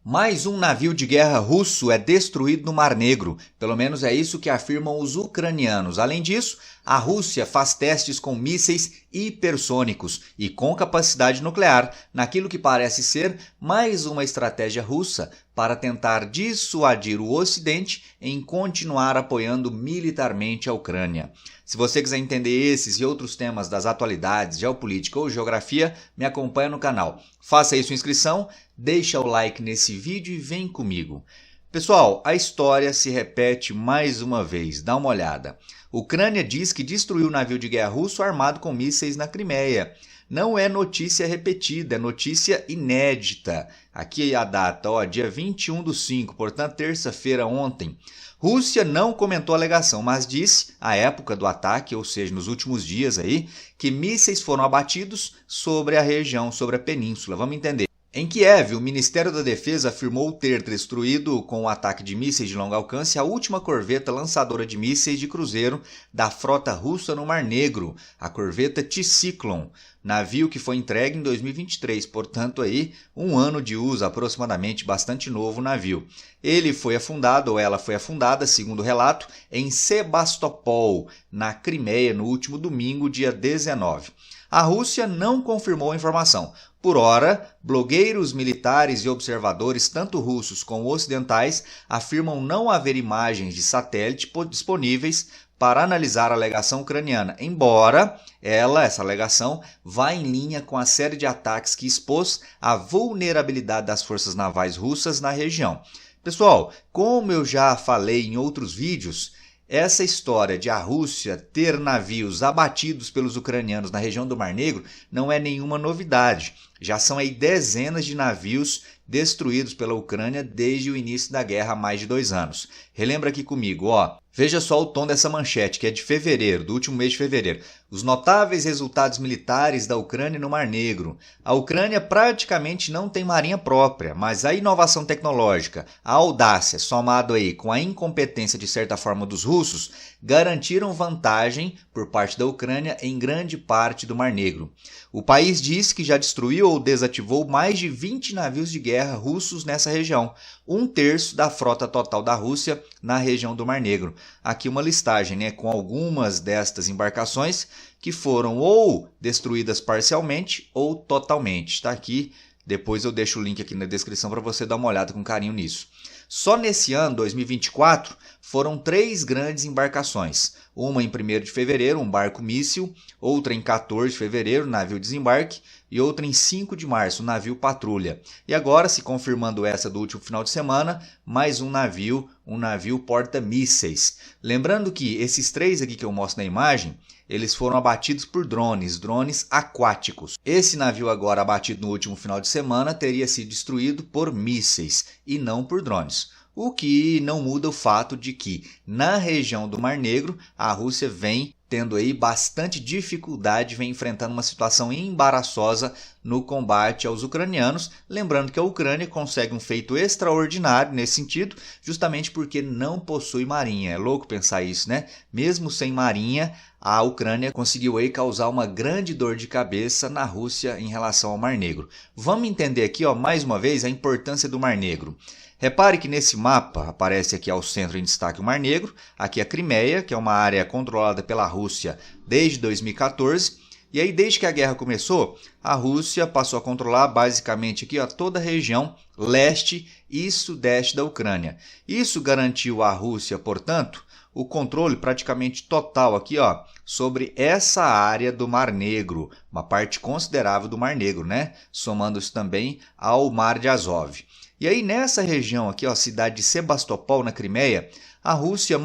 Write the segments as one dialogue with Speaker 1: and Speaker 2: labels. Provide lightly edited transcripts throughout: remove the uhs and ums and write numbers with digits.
Speaker 1: Mais um navio de guerra russo é destruído no Mar Negro, pelo menos é isso que afirmam os ucranianos. Além disso, a Rússia faz testes com mísseis hipersônicos e com capacidade nuclear, naquilo que parece ser mais uma estratégia russa para tentar dissuadir o Ocidente em continuar apoiando militarmente a Ucrânia. Se você quiser entender esses e outros temas das atualidades, geopolítica ou geografia, me acompanha no canal. Faça aí sua inscrição, deixa o like nesse vídeo e vem comigo. Pessoal, a história se repete mais uma vez, dá uma olhada. Ucrânia diz que destruiu o navio de guerra russo armado com mísseis na Crimeia. Não é notícia repetida, é notícia inédita. Aqui a data, dia 21/5, portanto terça-feira ontem. Rússia não comentou a alegação, mas disse, à época do ataque, ou seja, nos últimos dias aí, que mísseis foram abatidos sobre a região, sobre a península. Vamos entender. Em Kiev, o Ministério da Defesa afirmou ter destruído com o ataque de mísseis de longo alcance a última corveta lançadora de mísseis de cruzeiro da frota russa no Mar Negro, a corveta T-Cyclone, navio que foi entregue em 2023, portanto aí um ano de uso, aproximadamente, bastante novo o navio. Ele foi afundado, ou ela foi afundada, segundo o relato, em Sebastopol, na Crimeia, no último domingo, dia 19. A Rússia não confirmou a informação. Por ora, blogueiros militares e observadores, tanto russos como ocidentais, afirmam não haver imagens de satélite disponíveis para analisar a alegação ucraniana, embora essa alegação, vá em linha com a série de ataques que expôs a vulnerabilidade das forças navais russas na região. Pessoal, como eu já falei em outros vídeos, essa história de a Rússia ter navios abatidos pelos ucranianos na região do Mar Negro não é nenhuma novidade. Já são aí dezenas de navios destruídos pela Ucrânia desde o início da guerra há mais de 2 anos. Relembra aqui comigo, veja só o tom dessa manchete, que é de fevereiro, do último mês de fevereiro. Os notáveis resultados militares da Ucrânia no Mar Negro. A Ucrânia praticamente não tem marinha própria, mas a inovação tecnológica, a audácia, somado aí com a incompetência de certa forma dos russos, garantiram vantagem por parte da Ucrânia em grande parte do Mar Negro. O país diz que já destruiu ou desativou mais de 20 navios de guerra russos nessa região, 1/3 da frota total da Rússia na região do Mar Negro. Aqui uma listagem, com algumas destas embarcações que foram ou destruídas parcialmente ou totalmente. Está aqui, depois eu deixo o link aqui na descrição para você dar uma olhada com carinho nisso. Só nesse ano, 2024, foram 3 grandes embarcações. Uma em 1º de fevereiro, um barco míssil, outra em 14 de fevereiro, navio desembarque, e outra em 5 de março, navio patrulha. E agora, se confirmando essa do último final de semana, mais um navio porta-mísseis. Lembrando que esses 3 aqui que eu mostro na imagem, eles foram abatidos por drones aquáticos. Esse navio agora abatido no último final de semana teria sido destruído por mísseis e não por drones. O que não muda o fato de que na região do Mar Negro a Rússia vem tendo aí bastante dificuldade, vem enfrentando uma situação embaraçosa no combate aos ucranianos. Lembrando que a Ucrânia consegue um feito extraordinário nesse sentido, justamente porque não possui marinha. É louco pensar isso, né? Mesmo sem marinha, a Ucrânia conseguiu aí causar uma grande dor de cabeça na Rússia em relação ao Mar Negro. Vamos entender aqui, mais uma vez, a importância do Mar Negro. Repare que nesse mapa aparece aqui ao centro em destaque o Mar Negro, aqui a Crimeia, que é uma área controlada pela Rússia desde 2014, e aí desde que a guerra começou, a Rússia passou a controlar basicamente aqui toda a região leste e sudeste da Ucrânia. Isso garantiu à Rússia, portanto, o controle praticamente total aqui, sobre essa área do Mar Negro, uma parte considerável do Mar Negro, somando-se também ao Mar de Azov. E aí nessa região aqui, cidade de Sebastopol, na Crimeia, a Rússia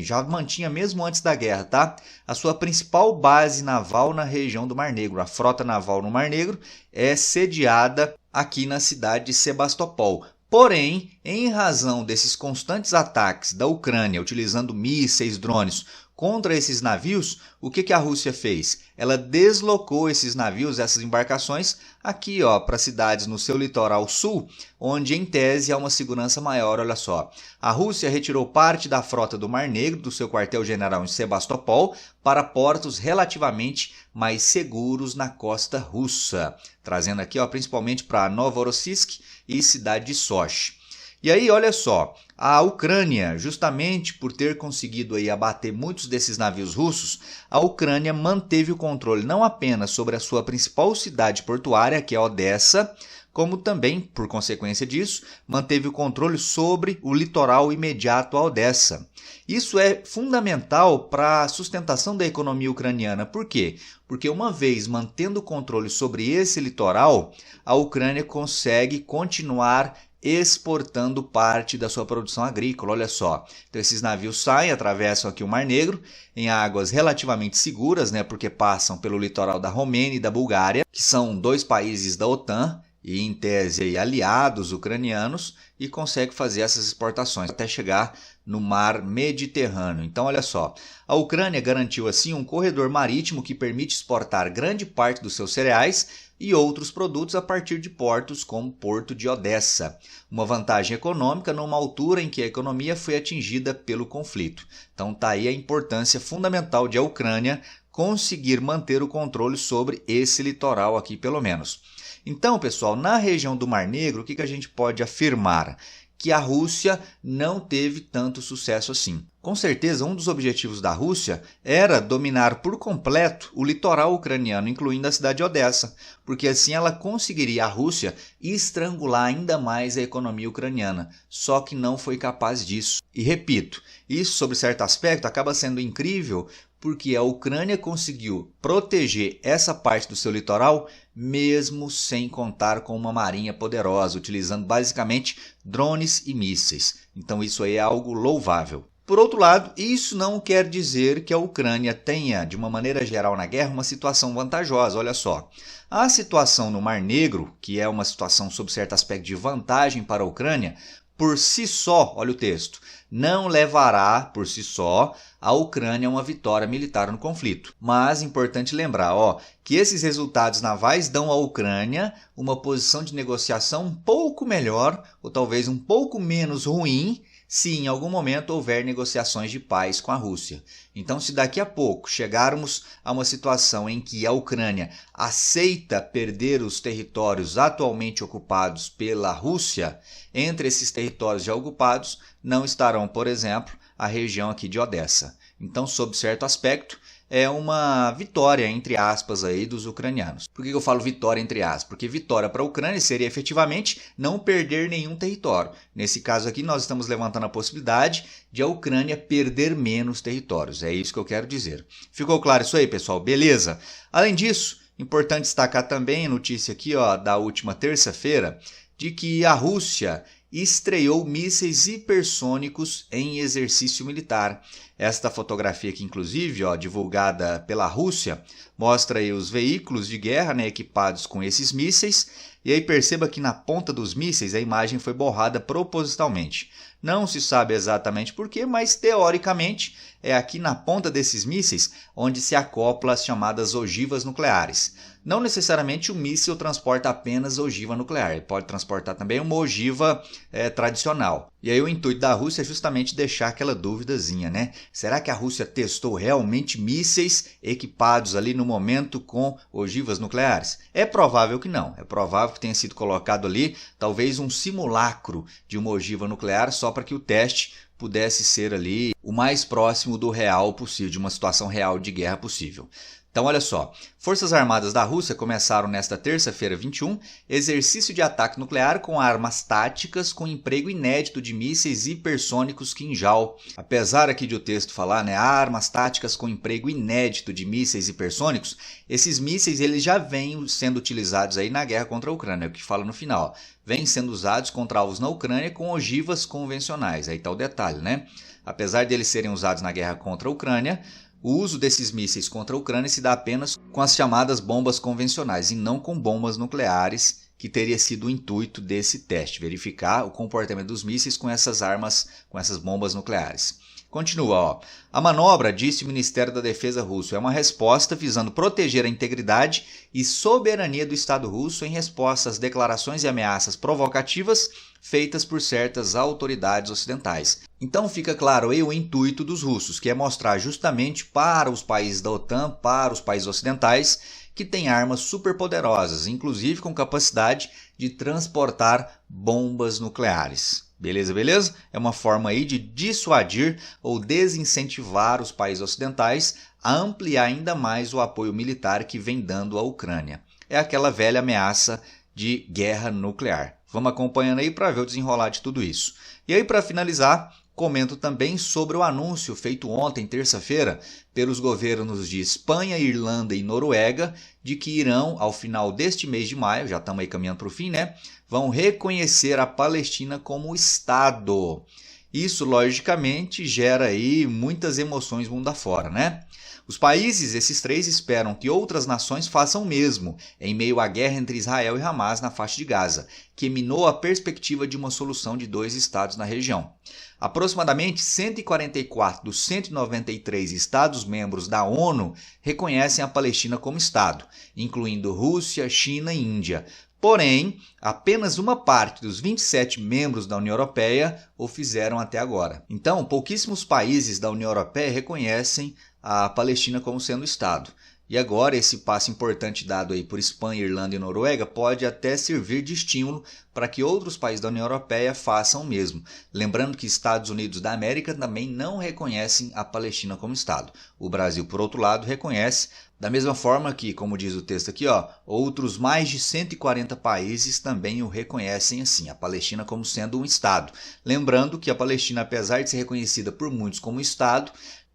Speaker 1: já mantinha mesmo antes da guerra, a sua principal base naval na região do Mar Negro. A frota naval no Mar Negro é sediada aqui na cidade de Sebastopol. Porém, em razão desses constantes ataques da Ucrânia utilizando mísseis, drones contra esses navios, o que a Rússia fez? Ela deslocou esses navios, essas embarcações, aqui para cidades no seu litoral sul, onde em tese há uma segurança maior. Olha só, a Rússia retirou parte da frota do Mar Negro do seu quartel-general em Sebastopol para portos relativamente mais seguros na costa russa, trazendo aqui principalmente para Novorossiysk e cidade de Sochi. E aí, olha só, a Ucrânia, justamente por ter conseguido aí abater muitos desses navios russos, a Ucrânia manteve o controle não apenas sobre a sua principal cidade portuária, que é Odessa, como também, por consequência disso, manteve o controle sobre o litoral imediato a Odessa. Isso é fundamental para a sustentação da economia ucraniana. Por quê? Porque uma vez mantendo o controle sobre esse litoral, a Ucrânia consegue continuar exportando parte da sua produção agrícola. Olha só, então esses navios saem, atravessam aqui o Mar Negro em águas relativamente seguras, né, porque passam pelo litoral da Romênia e da Bulgária, que são dois países da OTAN e em tese aliados ucranianos, e consegue fazer essas exportações até chegar no mar Mediterrâneo. Então, olha só, a Ucrânia garantiu assim um corredor marítimo que permite exportar grande parte dos seus cereais e outros produtos a partir de portos como o Porto de Odessa. Uma vantagem econômica numa altura em que a economia foi atingida pelo conflito. Então está aí a importância fundamental de a Ucrânia conseguir manter o controle sobre esse litoral aqui, pelo menos. Então, pessoal, na região do Mar Negro, o que a gente pode afirmar? Que a Rússia não teve tanto sucesso assim. Com certeza, um dos objetivos da Rússia era dominar por completo o litoral ucraniano, incluindo a cidade de Odessa, porque assim ela conseguiria, a Rússia, estrangular ainda mais a economia ucraniana, só que não foi capaz disso. E repito, isso, sob certo aspecto, acaba sendo incrível, porque a Ucrânia conseguiu proteger essa parte do seu litoral mesmo sem contar com uma marinha poderosa, utilizando basicamente drones e mísseis. Então isso aí é algo louvável. Por outro lado, isso não quer dizer que a Ucrânia tenha, de uma maneira geral na guerra, uma situação vantajosa. Olha só, a situação no Mar Negro, que é uma situação sob certo aspecto de vantagem para a Ucrânia, por si só, olha o texto, não levará, por si só, a Ucrânia a uma vitória militar no conflito. Mas, importante lembrar, que esses resultados navais dão à Ucrânia uma posição de negociação um pouco melhor, ou talvez um pouco menos ruim, se em algum momento houver negociações de paz com a Rússia. Então, se daqui a pouco chegarmos a uma situação em que a Ucrânia aceita perder os territórios atualmente ocupados pela Rússia, entre esses territórios já ocupados não estarão, por exemplo, a região aqui de Odessa. Então, sob certo aspecto, é uma vitória, entre aspas, aí dos ucranianos. Por que eu falo vitória, entre aspas? Porque vitória para a Ucrânia seria efetivamente não perder nenhum território. Nesse caso aqui, nós estamos levantando a possibilidade de a Ucrânia perder menos territórios. É isso que eu quero dizer. Ficou claro isso aí, pessoal? Beleza? Além disso, importante destacar também a notícia aqui da última terça-feira, de que a Rússia estreou mísseis hipersônicos em exercício militar. Esta fotografia aqui, inclusive, divulgada pela Rússia, mostra aí os veículos de guerra, equipados com esses mísseis. E aí perceba que na ponta dos mísseis a imagem foi borrada propositalmente. Não se sabe exatamente por quê, mas teoricamente é aqui na ponta desses mísseis onde se acopla as chamadas ogivas nucleares. Não necessariamente o míssil transporta apenas ogiva nuclear, ele pode transportar também uma ogiva tradicional. E aí o intuito da Rússia é justamente deixar aquela duvidazinha, né? Será que a Rússia testou realmente mísseis equipados ali no momento com ogivas nucleares? É provável que não, é provável que tenha sido colocado ali talvez um simulacro de uma ogiva nuclear só para que o teste pudesse ser ali o mais próximo do real possível, de uma situação real de guerra possível. Então, olha só, Forças Armadas da Rússia começaram nesta terça-feira 21 exercício de ataque nuclear com armas táticas com emprego inédito de mísseis hipersônicos Kinjal. Apesar aqui de o texto falar, armas táticas com emprego inédito de mísseis hipersônicos, esses mísseis eles já vêm sendo utilizados aí na guerra contra a Ucrânia, é o que fala no final. Vêm sendo usados contra alvos na Ucrânia com ogivas convencionais, aí está o detalhe, né? Apesar de eles serem usados na guerra contra a Ucrânia, o uso desses mísseis contra a Ucrânia se dá apenas com as chamadas bombas convencionais e não com bombas nucleares, que teria sido o intuito desse teste, verificar o comportamento dos mísseis com essas armas, com essas bombas nucleares. Continua, A manobra, disse o Ministério da Defesa russo, é uma resposta visando proteger a integridade e soberania do Estado russo em resposta às declarações e ameaças provocativas feitas por certas autoridades ocidentais. Então fica claro aí o intuito dos russos, que é mostrar justamente para os países da OTAN, para os países ocidentais, que tem armas superpoderosas, inclusive com capacidade de transportar bombas nucleares. Beleza, beleza? É uma forma aí de dissuadir ou desincentivar os países ocidentais a ampliar ainda mais o apoio militar que vem dando à Ucrânia. É aquela velha ameaça de guerra nuclear. Vamos acompanhando aí para ver o desenrolar de tudo isso. E aí, para finalizar, comento também sobre o anúncio feito ontem, terça-feira, pelos governos de Espanha, Irlanda e Noruega, de que irão, ao final deste mês de maio, já estamos aí caminhando para o fim, né? Vão reconhecer a Palestina como Estado. Isso, logicamente, gera aí muitas emoções mundo afora, né? Os países, esses três, esperam que outras nações façam o mesmo, em meio à guerra entre Israel e Hamas na faixa de Gaza, que minou a perspectiva de uma solução de 2 estados na região. Aproximadamente 144 dos 193 Estados-membros da ONU reconhecem a Palestina como Estado, incluindo Rússia, China e Índia. Porém, apenas uma parte dos 27 membros da União Europeia o fizeram até agora. Então, pouquíssimos países da União Europeia reconhecem a Palestina como sendo Estado. E agora esse passo importante dado aí por Espanha, Irlanda e Noruega pode até servir de estímulo para que outros países da União Europeia façam o mesmo. Lembrando que Estados Unidos da América também não reconhecem a Palestina como Estado. O Brasil, por outro lado, reconhece, da mesma forma que, como diz o texto aqui, outros mais de 140 países também o reconhecem assim, a Palestina como sendo um Estado. Lembrando que a Palestina, apesar de ser reconhecida por muitos como Estado,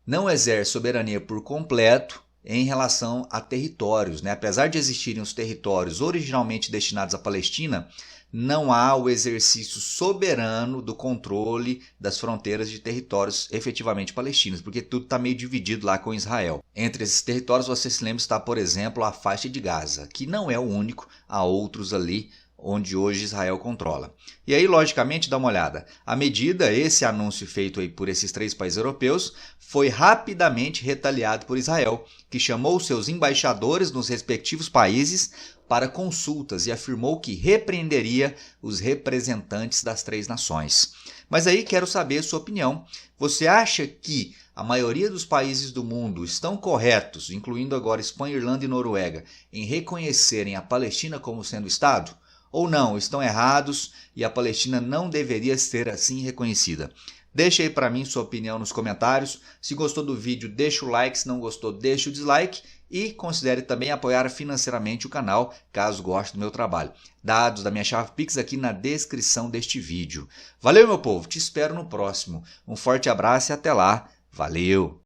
Speaker 1: não exerce soberania por completo em relação a territórios, né? Apesar de existirem os territórios originalmente destinados à Palestina, não há o exercício soberano do controle das fronteiras de territórios efetivamente palestinos, porque tudo está meio dividido lá com Israel. Entre esses territórios, você se lembra, está, por exemplo, a faixa de Gaza, que não é o único, há outros ali onde hoje Israel controla. E aí, logicamente, dá uma olhada. À medida, esse anúncio feito aí por esses 3 países europeus foi rapidamente retaliado por Israel, que chamou seus embaixadores nos respectivos países para consultas e afirmou que repreenderia os representantes das 3 nações. Mas aí quero saber a sua opinião. Você acha que a maioria dos países do mundo estão corretos, incluindo agora Espanha, Irlanda e Noruega, em reconhecerem a Palestina como sendo Estado? Ou não, estão errados e a Palestina não deveria ser assim reconhecida? Deixa aí para mim sua opinião nos comentários. Se gostou do vídeo, deixa o like. Se não gostou, deixa o dislike. E considere também apoiar financeiramente o canal, caso goste do meu trabalho. Dados da minha chave Pix aqui na descrição deste vídeo. Valeu, meu povo. Te espero no próximo. Um forte abraço e até lá. Valeu!